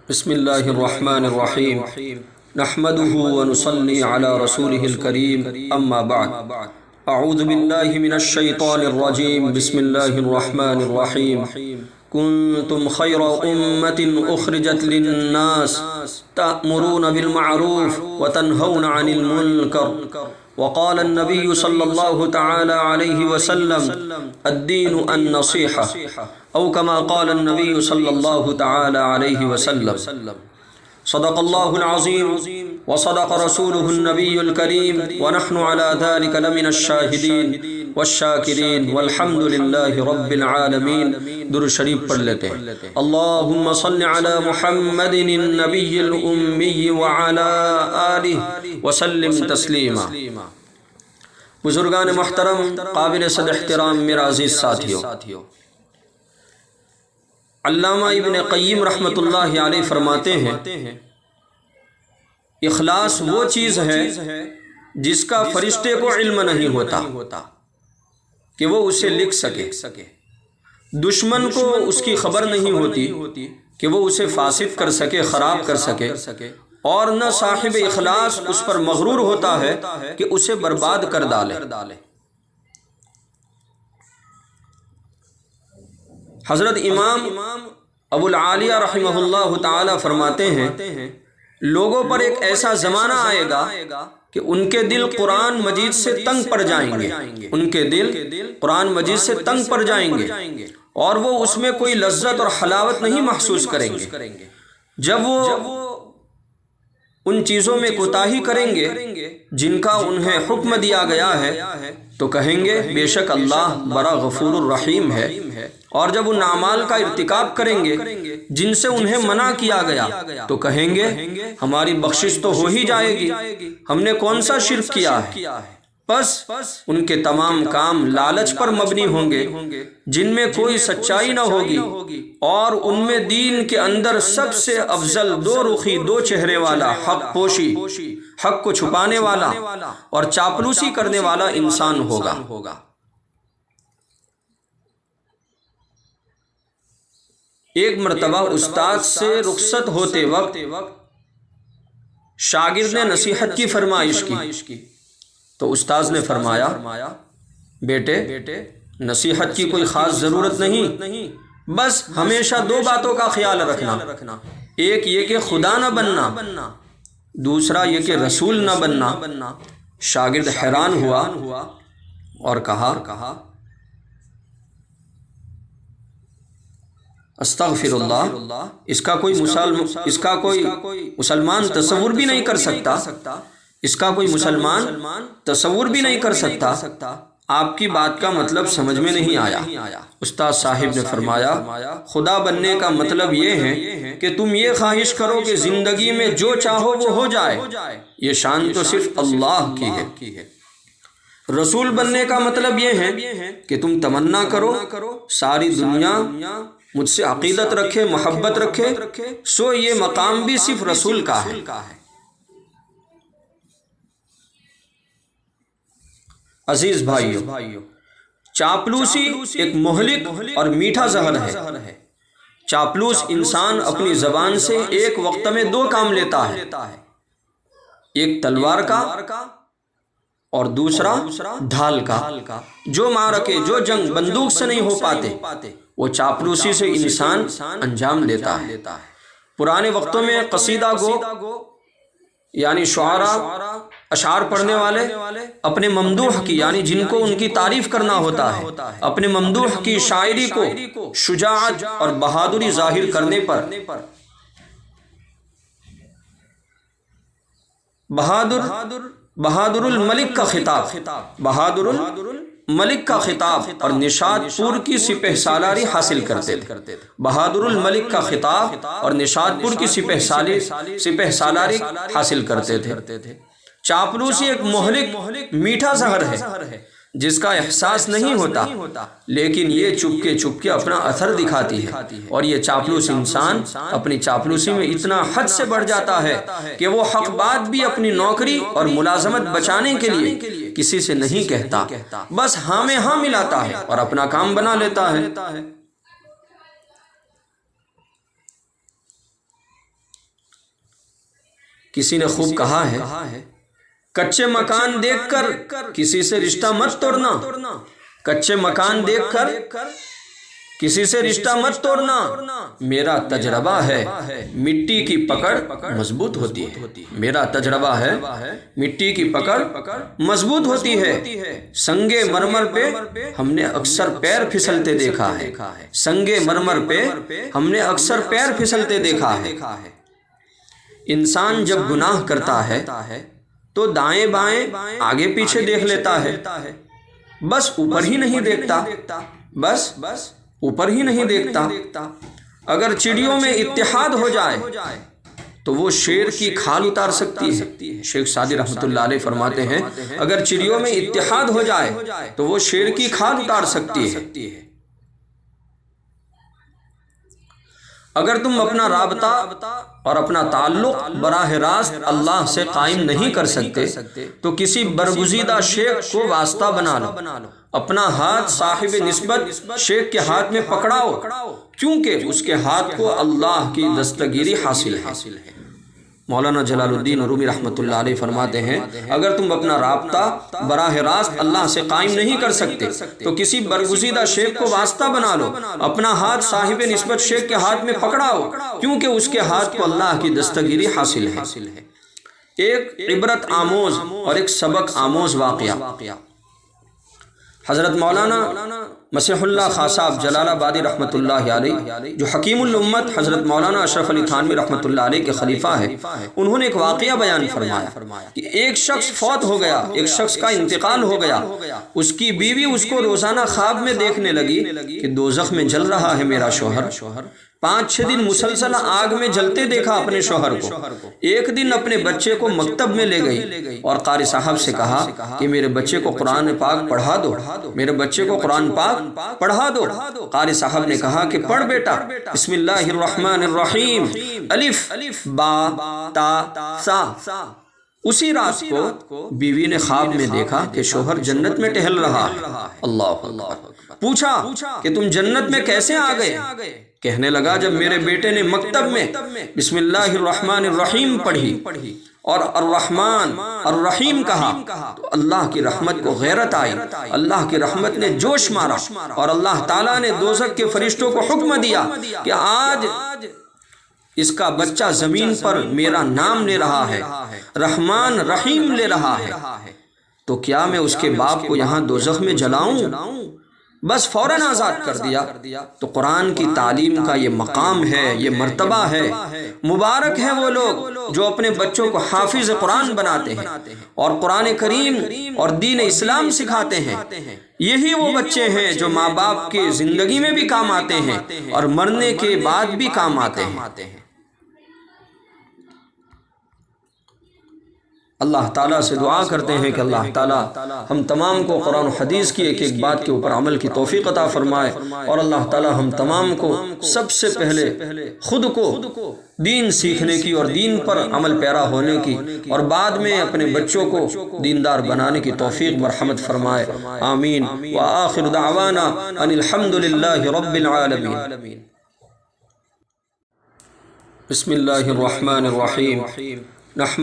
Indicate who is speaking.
Speaker 1: بسم اللہ الرحمن الرحیم نحمده ونصلی علی رسوله الکریم اما بعد اعوذ باللہ من الشیطان الرجیم بسم اللہ الرحمن الرحیم کنتم خیر امت اخرجت للناس تأمرون بالمعروف وتنہون عن المنکر وقال النبي صلى الله تعالى عليه وسلم الدين النصيحة أو كما قال النبي صلى الله تعالى عليه وسلم صدق الله العظيم وصدق رسوله النبي الكريم ونحن على ذلك لمن الشاهدين والشاكرين والحمد لله رب العالمين. درود شریف پڑھ لیتے ہیں. اللهم صل على محمد النبي الأمي وعلى آله وسلم تسلیما. بزرگان محترم، قابل صد احترام میرا عزیز ساتھیو، علامہ ابن قیم رحمۃ اللہ علیہ فرماتے ہیں اخلاص وہ چیز ہے جس کا فرشتے کو علم نہیں ہوتا کہ وہ اسے لکھ سکے، دشمن کو اس کی خبر نہیں ہوتی کہ وہ اسے فاسد کر سکے، خراب کر سکے، اور نہ صاحب اخلاص اس پر مغرور ہوتا ہے کہ اسے برباد کر ڈالے. حضرت امام ابو العالیہ رحمہ اللہ تعالی فرماتے ہیں لوگوں پر ایک ایسا زمانہ آئے گا کہ ان کے دل قرآن مجید سے تنگ پڑ جائیں گے، ان کے دل قرآن مجید سے تنگ پڑ جائیں گے اور وہ اس میں کوئی لذت اور حلاوت نہیں محسوس کریں گے. جب وہ ان چیزوں میں کوتاہی کریں گے جن کا انہیں حکم دیا گیا ہے تو کہیں گے بے شک اللہ بڑا غفور الرحیم ہے، اور جب ان اعمال کا ارتکاب کریں گے جن سے انہیں منع کیا گیا تو کہیں گے ہماری بخشش تو ہو ہی جائے گی، ہم نے کون سا شرک کیا ہے. بس ان کے تمام کام لالچ پر مبنی ہوں گے جن میں کوئی سچائی نہ ہوگی، اور ان میں دین کے اندر سب سے افضل دو رخی، دو چہرے والا، حق پوشی، حق کو چھپانے والا اور چاپلوسی کرنے والا انسان ہوگا. ایک مرتبہ استاد سے رخصت ہوتے وقت شاگرد نے نصیحت کی فرمائش کی تو استاذ نے فرمایا بیٹے نصیحت کی کوئی خاص ضرورت نہیں، بس ہمیشہ دو باتوں کا خیال رکھنا، ایک یہ کہ خدا نہ بننا، دوسرا یہ کہ رسول نہ بننا. شاگرد حیران ہوا اور کہا استغفر اللہ، اس کا کوئی مسلمان تصور بھی نہیں کر سکتا، اس کا کوئی مسلمان تصور بھی نہیں کر سکتا. آپ کی بات کا مطلب سمجھ میں نہیں آیا. استاد صاحب نے فرمایا خدا بننے کا مطلب یہ ہے کہ تم یہ خواہش کرو کہ زندگی میں جو چاہو وہ ہو جائے، یہ شان تو صرف اللہ کی ہے. رسول بننے کا مطلب یہ ہے کہ تم تمنا کرو ساری دنیا مجھ سے عقیدت رکھے، محبت رکھے، سو یہ مقام بھی صرف رسول کا ہے. عزیز بھائیو، چاپلوسی ایک مہلک اور میٹھا زہر ہے. چاپلوس انسان اپنی زبان سے ایک وقت میں دو کام لیتا ہے، ایک تلوار کا اور دوسرا ڈھال کا. جو معرکے، جو جنگ بندوق سے نہیں ہو پاتے وہ چاپلوسی سے انسان انجام دیتا ہے. پرانے وقتوں میں قصیدہ گو یعنی شعراء، اشعار پڑھنے والے اپنے ممدوح کی، یعنی جن کو ان کی تعریف کرنا ہوتا ہے، اپنے ممدوح کی شاعری کو شجاعت اور بہادری ظاہر کرنے پر بہادر الملک کا خطاب اور نشاط پور کی سپہ سالاری حاصل کرتے تھے. بہادر الملک کا خطاب اور نشاط پور کی سپہ سالاری حاصل کرتے تھے. چاپلوسی ایک مہلک میٹھا زہر ہے جس کا احساس نہیں ہوتا، لیکن یہ چپ کے اپنا اثر دکھاتی ہے. اور یہ چاپلوس انسان اپنی چاپلوسی میں اتنا حد سے بڑھ جاتا ہے کہ وہ حق بات بھی اپنی نوکری اور ملازمت بچانے کے لیے کسی سے نہیں کہتا، بس ہاں میں ہاں ملاتا ہے اور اپنا کام بنا لیتا ہے. کسی نے خوب کہا ہے کچے مکان دیکھ کر کسی سے رشتہ مت توڑنا، کچے مکان دیکھ کر کسی سے رشتہ مت توڑنا، میرا تجربہ ہے مٹی کی پکڑ مضبوط ہوتی ہے، میرا تجربہ ہے مٹی کی پکڑ مضبوط ہوتی ہے۔ سنگے مرمر پہ ہم نے اکثر پیر پھسلتے دیکھا ہے، سنگے مرمر پہ ہم نے اکثر پیر پھسلتے دیکھا ہے۔ انسان جب گناہ کرتا ہے تو دائیں بائیں آگے پیچھے دیکھ لیتا ہے، بس اوپر ہی نہیں دیکھتا، بس اوپر ہی نہیں دیکھتا۔ اگر چڑیوں میں اتحاد ہو جائے تو وہ شیر کی کھال اتار سکتی ہے۔ شیخ سعدی رحمۃ اللہ علیہ فرماتے ہیں اگر چڑیوں میں اتحاد ہو جائے تو وہ شیر کی کھال اتار سکتی ہے۔ اگر تم اپنا رابطہ اور اپنا تعلق براہ راست اللہ سے قائم نہیں کر سکتے تو کسی برگزیدہ شیخ کو واسطہ بنا لو، اپنا ہاتھ صاحب نسبت شیخ کے ہاتھ میں پکڑاؤ، کیونکہ اس کے ہاتھ کو اللہ کی دستگیری حاصل ہے۔ مولانا جلال الدین رومی رحمۃ اللہ علیہ فرماتے ہیں اگر تم اپنا رابطہ براہ راست اللہ سے قائم نہیں کر سکتے تو کسی برگزیدہ شیخ کو واسطہ بنا لو، اپنا ہاتھ صاحب نسبت شیخ کے ہاتھ میں پکڑاؤ، کیونکہ اس کے ہاتھ کو اللہ کی دستگیری حاصل ہے۔ ایک عبرت آموز اور ایک سبق آموز واقعہ، حضرت مولانا مسیح اللہ خان صاحب جلال آبادی رحمۃ اللہ علیہ جو حکیم الامت حضرت مولانا اشرف علی تھانوی رحمۃ اللہ علیہ کے خلیفہ ہے، انہوں نے ایک واقعہ بیان فرمایا کہ ایک شخص فوت ہو گیا، ایک شخص کا انتقال ہو گیا، اس کی بیوی اس کو روزانہ خواب میں دیکھنے لگی کہ دوزخ میں جل رہا ہے میرا شوہر۔ 5-6 دن مسلسل آگ میں جلتے دیکھا اپنے شوہر کو۔ ایک دن اپنے بچے کو مکتب میں لے گئی اور قاری صاحب سے کہا کہ میرے بچے کو قرآن پاک پڑھا دو، میرے بچے کو قرآن پاک پڑھا دو۔ قاری صاحب نے کہا کہ پڑھ بیٹا، بسم اللہ الرحمن الرحیم، الف با تا سا۔ اسی رات کو بیوی نے خواب میں دیکھا کہ شوہر جنت میں ٹہل رہا ہے۔ اللہ اکبر۔ پوچھا کہ تم جنت میں کیسے آ گئے؟ کہنے لگا جب میرے بیٹے نے مکتب میں بسم اللہ الرحمن الرحیم پڑھی اور الرحمن الرحیم کہا تو اللہ کی رحمت کو غیرت آئی، اللہ کی رحمت نے جوش مارا اور اللہ تعالیٰ نے دوزخ کے فرشتوں کو حکم دیا کہ آج اس کا بچہ زمین پر میرا نام لے رہا ہے، رحمان رحیم لے رہا ہے، تو کیا میں اس کے باپ کو یہاں دوزخ میں جلاؤں؟ بس فوراً آزاد کر دیا۔ تو قرآن کی تعلیم کا یہ مقام ہے، یہ مرتبہ ہے۔ مبارک ہے وہ لوگ جو اپنے بچوں کو حافظ قرآن بناتے ہیں اور قرآن کریم اور دین اسلام سکھاتے ہیں۔ یہی وہ بچے ہیں جو ماں باپ کی زندگی میں بھی کام آتے ہیں اور مرنے کے بعد بھی کام آتے ہیں۔ اللہ تعالیٰ سے دعا کرتے ہیں کہ اللہ تعالیٰ ہم تمام کو قرآن و حدیث کی ایک ایک بات کے اوپر عمل کی توفیق عطا فرمائے، اور اللہ تعالیٰ ہم تمام کو سب سے پہلے خود کو دین سیکھنے کی اور دین پر عمل پیرا ہونے کی اور بعد میں اپنے بچوں کو دیندار بنانے کی توفیق مرحمت فرمائے، آمین۔ وآخر دعوانا ان الحمد للہ رب العالمین۔ بسم اللہ الرحمن الرحیم۔